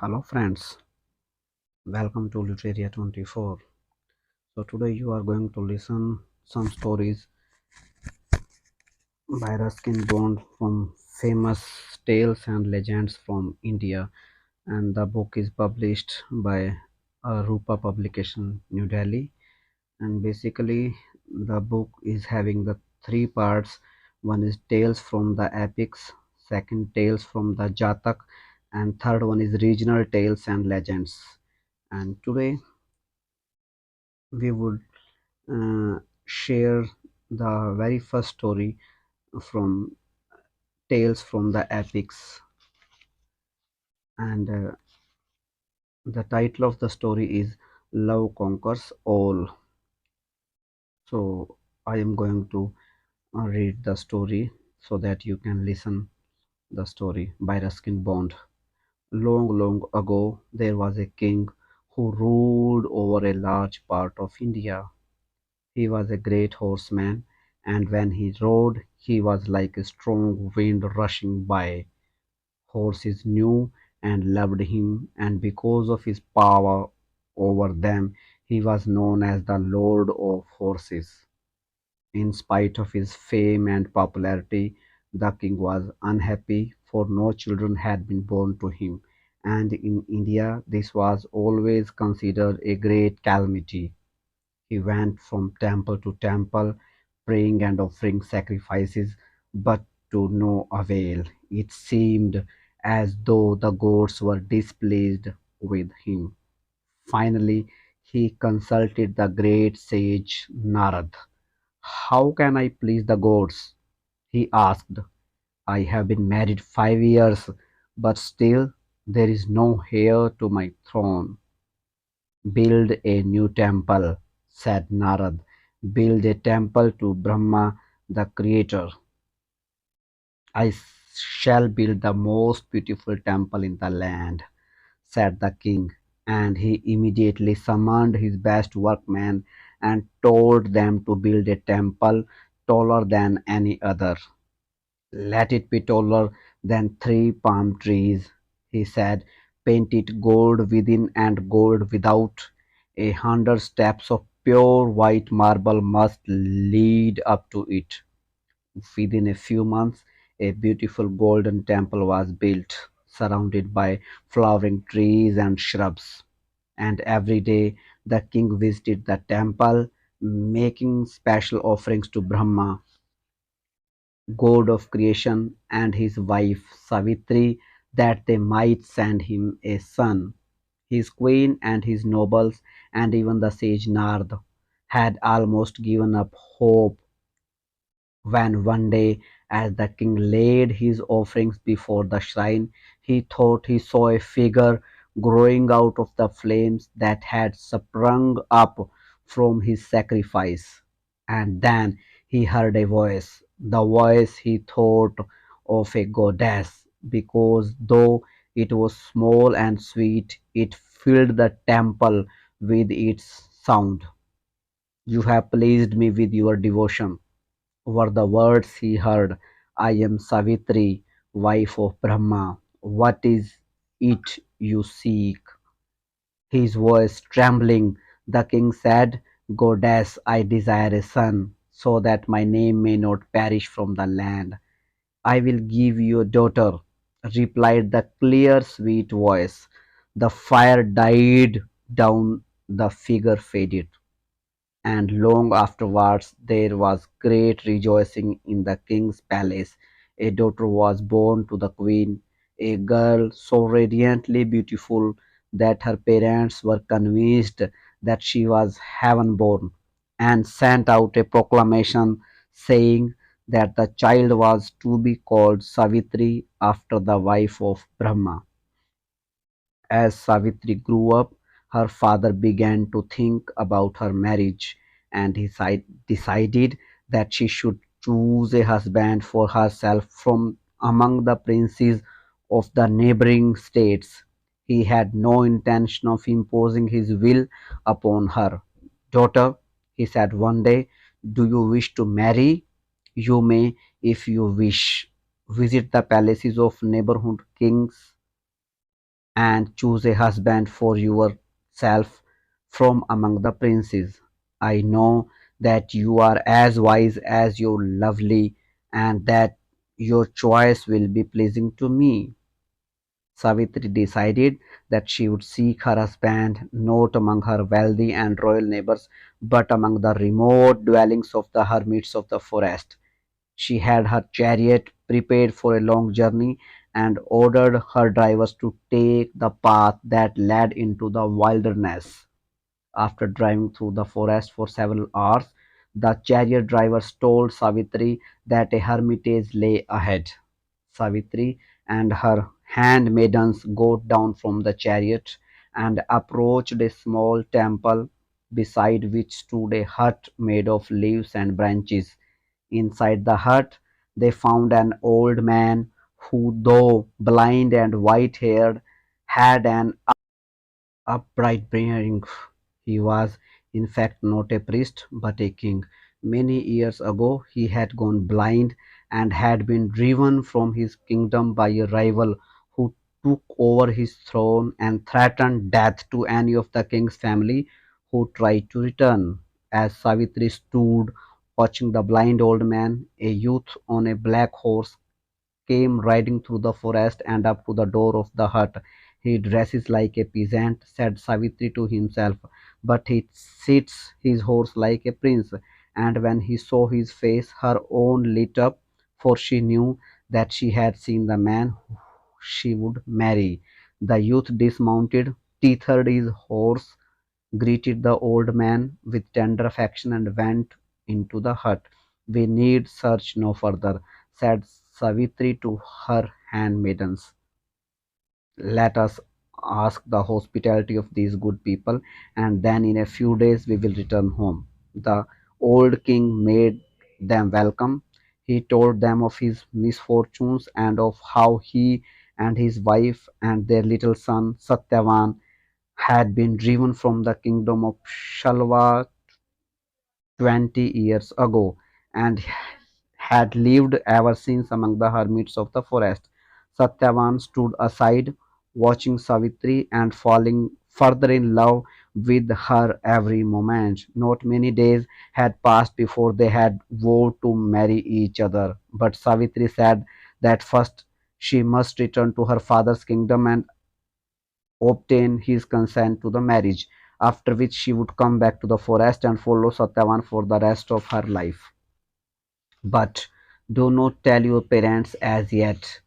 Hello friends, welcome to Literaria 24. So today you are going to listen some stories by Ruskin Bond from famous tales and legends from India, and the book is published by Rupa Publication, New Delhi. And basically the book is having the three parts. One is tales from the epics, second tales from the Jatak, and third one is regional tales and legends. And today we would share the very first story from Tales from the Epics, and the title of the story is Love Conquers All. So, I am going to read the story so that you can listen the story by Ruskin Bond. Long, long ago, there was a king who ruled over a large part of India. He was a great horseman, and when he rode, he was like a strong wind rushing by. Horses knew and loved him, and because of his power over them, he was known as the Lord of Horses. In spite of his fame and popularity, the king was unhappy, for no children had been born to him, and in India this was always considered a great calamity. He went from temple to temple, praying and offering sacrifices, but to no avail. It seemed as though the gods were displeased with him. Finally, he consulted the great sage Narad. How can I please the gods? He asked. I have been married 5 years, but still there is no heir to my throne. Build a new temple, said Narad. Build a temple to Brahma, the creator. I shall build the most beautiful temple in the land, said the king. And he immediately summoned his best workmen and told them to build a temple taller than any other. Let it be taller than three palm trees, he said. Paint it gold within and gold without. 100 steps of pure white marble must lead up to it. Within a few months, a beautiful golden temple was built, surrounded by flowering trees and shrubs. And every day the king visited the temple, making special offerings to Brahma, god of creation, and his wife Savitri, that they might send him a son. His queen and his nobles, and even the sage Nard, had almost given up hope when one day, as the king laid his offerings before the shrine, he thought he saw a figure growing out of the flames that had sprung up from his sacrifice. And then he heard a voice, the voice he thought of a goddess, because though it was small and sweet, it filled the temple with its sound. You have pleased me with your devotion, were the words he heard. I am Savitri, wife of Brahma. What is it you seek? His voice trembling, the king said, Goddess, I desire a son, so that my name may not perish from the land. I will give you a daughter, replied the clear, sweet voice. The fire died down, the figure faded. And long afterwards there was great rejoicing in the king's palace. A daughter was born to the queen, a girl so radiantly beautiful that her parents were convinced that she was heaven born, and sent out a proclamation saying that the child was to be called Savitri after the wife of Brahma. As Savitri grew up, her father began to think about her marriage, and he decided that she should choose a husband for herself from among the princes of the neighboring states. He had no intention of imposing his will upon her. Daughter, he said one day, do you wish to marry? You may, if you wish, visit the palaces of neighborhood kings and choose a husband for yourself from among the princes. I know that you are as wise as you lovely, and that your choice will be pleasing to me. Savitri decided that she would seek her husband not among her wealthy and royal neighbors, but among the remote dwellings of the hermits of the forest. She had her chariot prepared for a long journey and ordered her drivers to take the path that led into the wilderness. After driving through the forest for several hours, the chariot drivers told Savitri that a hermitage lay ahead. Savitri and her handmaidens got down from the chariot and approached a small temple beside which stood a hut made of leaves and branches. Inside the hut, they found an old man who, though blind and white haired, had an upright bearing. He was, in fact, not a priest but a king. Many years ago, he had gone blind and had been driven from his kingdom by a rival who took over his throne and threatened death to any of the king's family who tried to return. As Savitri stood watching the blind old man, a youth on a black horse came riding through the forest and up to the door of the hut. He dresses like a peasant, said Savitri to himself, but he sits his horse like a prince. And when he saw his face, her own lit up, for she knew that she had seen the man she would marry. The youth dismounted, tethered his horse, greeted the old man with tender affection and went into the hut. We need search no further, said Savitri to her handmaidens. Let us ask the hospitality of these good people, and then in a few days we will return home. The old king made them welcome. He told them of his misfortunes and of how he and his wife and their little son Satyavan had been driven from the kingdom of Shalva 20 years ago and had lived ever since among the hermits of the forest. Satyavan stood aside, watching Savitri and falling further in love with her every moment. Not many days had passed before they had vowed to marry each other. But Savitri said that first she must return to her father's kingdom and obtain his consent to the marriage, after which she would come back to the forest and follow Satyavan for the rest of her life. But do not tell your parents as yet.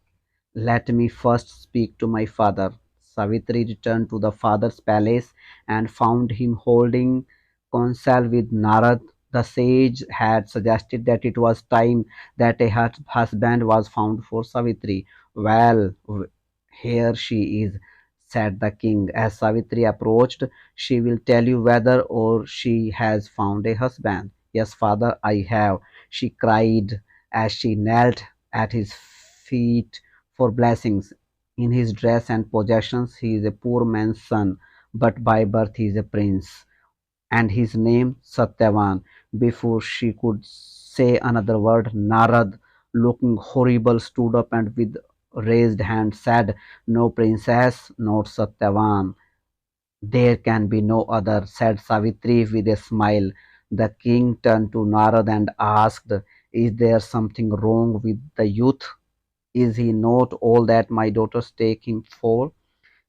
Let me first speak to my father. Savitri returned to the father's palace and found him holding counsel with Narad. The sage had suggested that it was time that a husband was found for Savitri. Well, here she is, said the king. As Savitri approached, she will tell you whether or she has found a husband. Yes, father, I have, she cried as she knelt at his feet for blessings. In his dress and possessions, he is a poor man's son, but by birth he is a prince, and his name Satyavan. Before she could say another word, Narad, looking horrible, stood up and with raised hand said, "No princess, not Satyavan. There can be no other," said Savitri with a smile. The king turned to Narad and asked, "Is there something wrong with the youth? Is he not all that my daughters take him for?"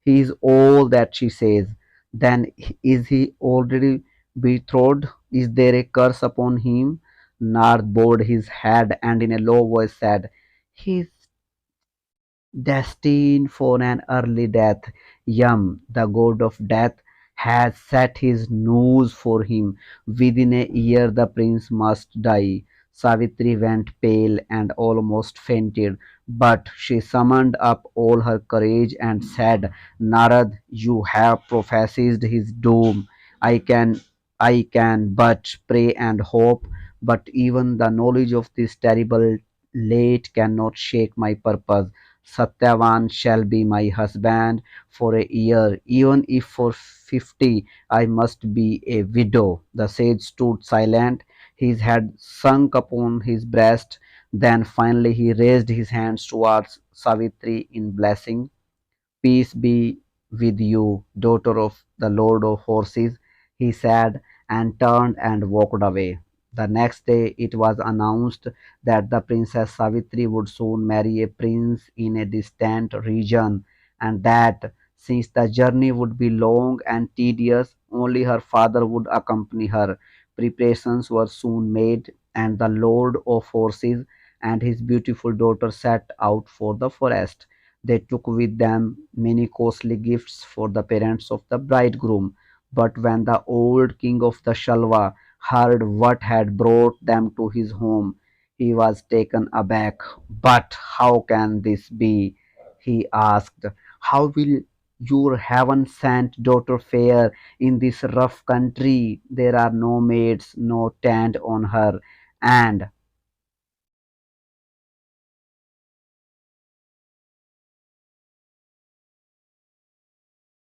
"He is all that she says." "Then is he already betrothed? Is there a curse upon him?" Nard bowed his head and in a low voice said, "He is destined for an early death. Yam, the god of death, has set his noose for him. Within a year the prince must die." Savitri went pale and almost fainted, but she summoned up all her courage and said, "Narad, you have prophesied his doom. I can I can but pray and hope, but even the knowledge of this terrible late cannot shake my purpose. Satyavan shall be my husband for a year, even if for 50 I must be a widow." The sage stood silent, his head sunk upon his breast. Then finally he raised his hands towards Savitri in blessing. "Peace be with you, daughter of the Lord of Horses, he said, and turned and walked away. The next day it was announced that the Princess Savitri would soon marry a prince in a distant region, and that since the journey would be long and tedious, only her father would accompany her. Preparations were soon made, and the Lord of Horses and his beautiful daughter set out for the forest. They took with them many costly gifts for the parents of the bridegroom. But when the old king of the Shalva heard what had brought them to his home, he was taken aback. But how can this be? He asked. How will your heaven sent daughter fare in this rough country? There are no maids, no tent on her, and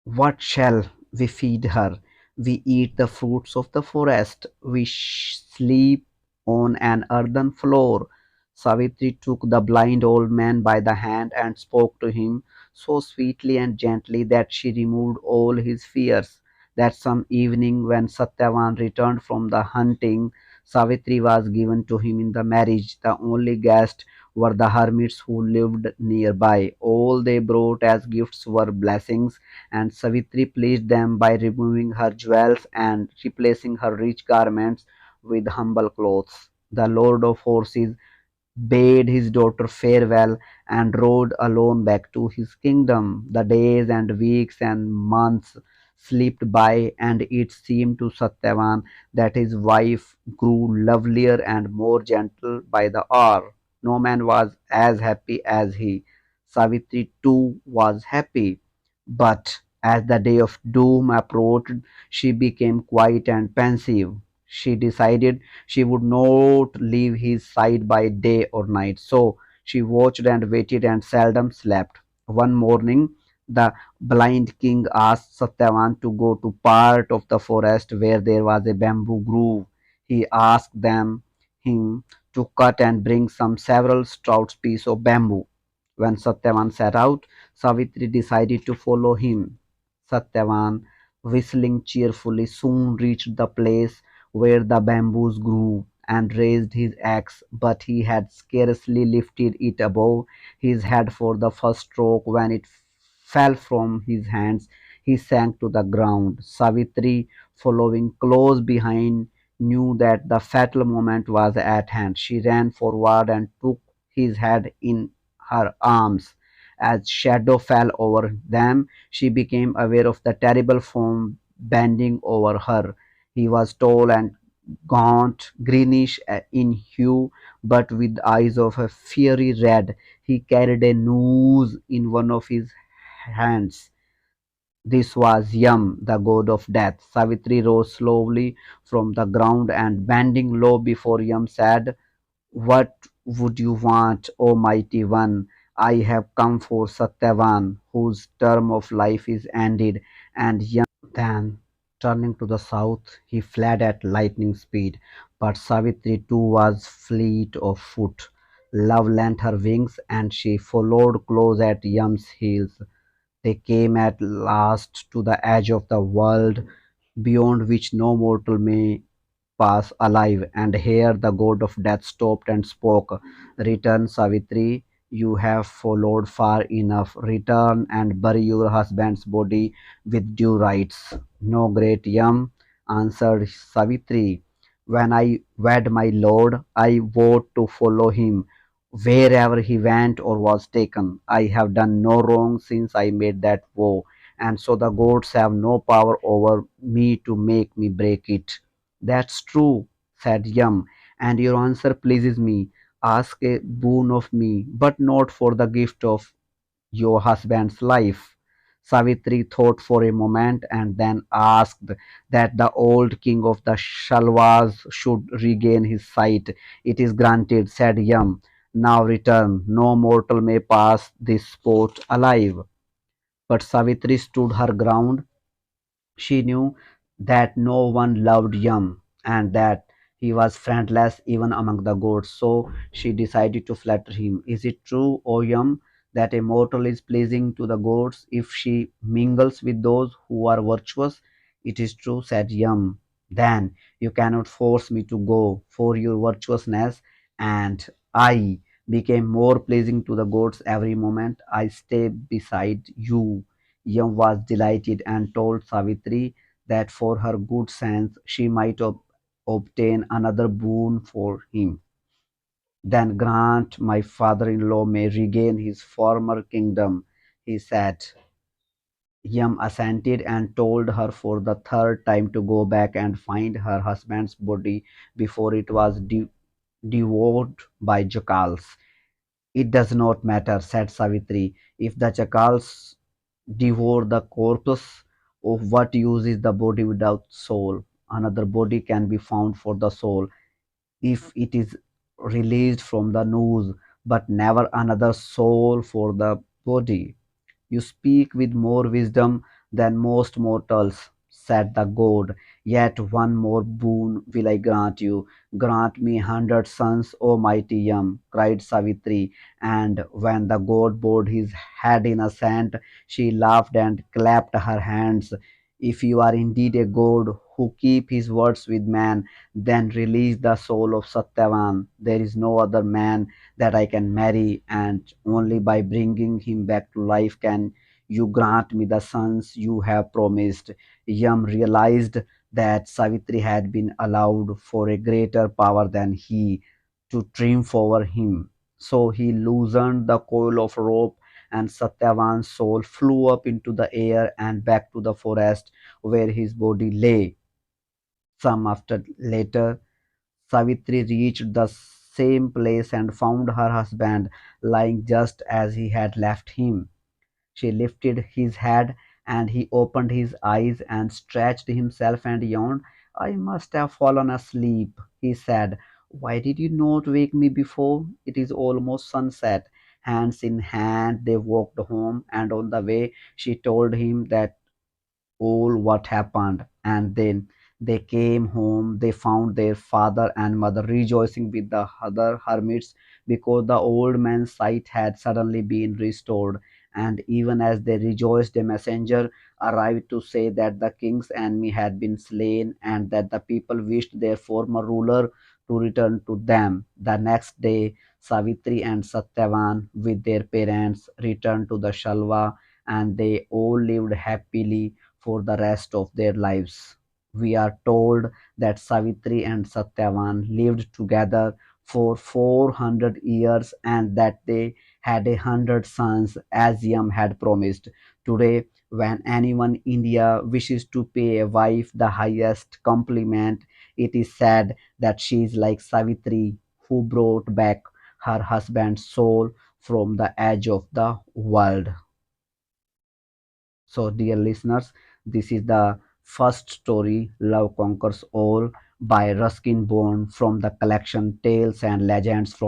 what shall we feed her? We eat the fruits of the forest. We sleep on an earthen floor. Savitri took the blind old man by the hand and spoke to him so sweetly and gently that she removed all his fears. That some evening, when Satyavan returned from the hunting, Savitri was given to him in the marriage. The only guests were the hermits who lived nearby. All they brought as gifts were blessings, and Savitri pleased them by removing her jewels and replacing her rich garments with humble clothes. The Lord of Horses bade his daughter farewell and rode alone back to his kingdom. The days and weeks and months slipped by, and it seemed to Satyavan that his wife grew lovelier and more gentle by the hour. No man was as happy as he. Savitri too was happy, but as the day of doom approached, she became quiet and pensive. She decided she would not leave his side by day or night. So she watched and waited and seldom slept. One morning, the blind king asked Satyavan to go to part of the forest where there was a bamboo grove. He asked him to cut and bring some several stout pieces of bamboo. When Satyavan set out, Savitri decided to follow him. Satyavan, whistling cheerfully, soon reached the place where the bamboos grew, and raised his axe, but he had scarcely lifted it above his head for the first stroke when it fell from his hands. He sank to the ground. Savitri, following close behind, knew that the fatal moment was at hand. She ran forward and took his head in her arms. As shadow fell over them, she became aware of the terrible form bending over her. He was tall and gaunt, greenish in hue, but with eyes of a fiery red. He carried a noose in one of his hands. This was Yam, the god of death. Savitri rose slowly from the ground and bending low before Yam said, what would you want, O mighty one? I have come for Satyavan, whose term of life is ended, and Yam then, turning to the south, he fled at lightning speed. But Savitri too was fleet of foot. Love lent her wings, and she followed close at Yam's heels. They came at last to the edge of the world, beyond which no mortal may pass alive. And here the god of death stopped and spoke. Return, Savitri, you have followed far enough. Return and bury your husband's body with due rites. No, great Yam, answered Savitri. When I wed my lord, I vowed to follow him wherever he went or was taken. I have done no wrong since I made that vow, and so the gods have no power over me to make me break it. That's true, said Yum, and your answer pleases me. Ask a boon of me, but not for the gift of your husband's life. Savitri thought for a moment and then asked that the old king of the Shalwas should regain his sight. It is granted, said Yum. Now return. No mortal may pass this spot alive. But Savitri stood her ground. She knew that no one loved Yum and that he was friendless even among the gods, so she decided to flatter him. Is it true, O Yum, that a mortal is pleasing to the gods if she mingles with those who are virtuous? It is true, said Yum. Then you cannot force me to go for your virtuousness, and I became more pleasing to the gods every moment I stay beside you. Yum was delighted and told Savitri that for her good sense she might obtain another boon for him. Then grant my father-in-law may regain his former kingdom, he said. Yam assented and told her for the third time to go back and find her husband's body before it was devoured by jackals. It does not matter, said Savitri. If the jackals devour the corpse, of what use is the body without soul? Another body can be found for the soul if it is released from the noose, but never another soul for the body. You speak with more wisdom than most mortals, said the god. Yet one more boon will I grant you. Grant me 100 sons, O mighty Yam, cried Savitri. And when the god bowed his head in assent, she laughed and clapped her hands. If you are indeed a god who keep his words with man, then release the soul of Satyavan. There is no other man that I can marry, and only by bringing him back to life can you grant me the sons you have promised. Yam realized that Savitri had been allowed for a greater power than he to triumph over him. So he loosened the coil of rope, and Satyavan's soul flew up into the air and back to the forest where his body lay. Some after later, Savitri reached the same place and found her husband lying just as he had left him. She lifted his head, and he opened his eyes and stretched himself and yawned. I must have fallen asleep, he said. Why did you not wake me before? It is almost sunset. Hands in hand, they walked home, and on the way, she told him that all what happened. And then they came home. They found their father and mother rejoicing with the other hermits because the old man's sight had suddenly been restored. And even as they rejoiced, a messenger arrived to say that the king's enemy had been slain and that the people wished their former ruler to return to them. The next day, Savitri and Satyavan, with their parents, returned to the Shalva, and they all lived happily for the rest of their lives. We are told that Savitri and Satyavan lived together for 400 years and that they had 100 sons as Yam had promised. Today, when anyone in India wishes to pay a wife the highest compliment, it is said that she is like Savitri who brought back her husband's soul from the edge of the world. So, dear listeners, this is the first story, Love Conquers All, by Ruskin Bond from the collection Tales and Legends from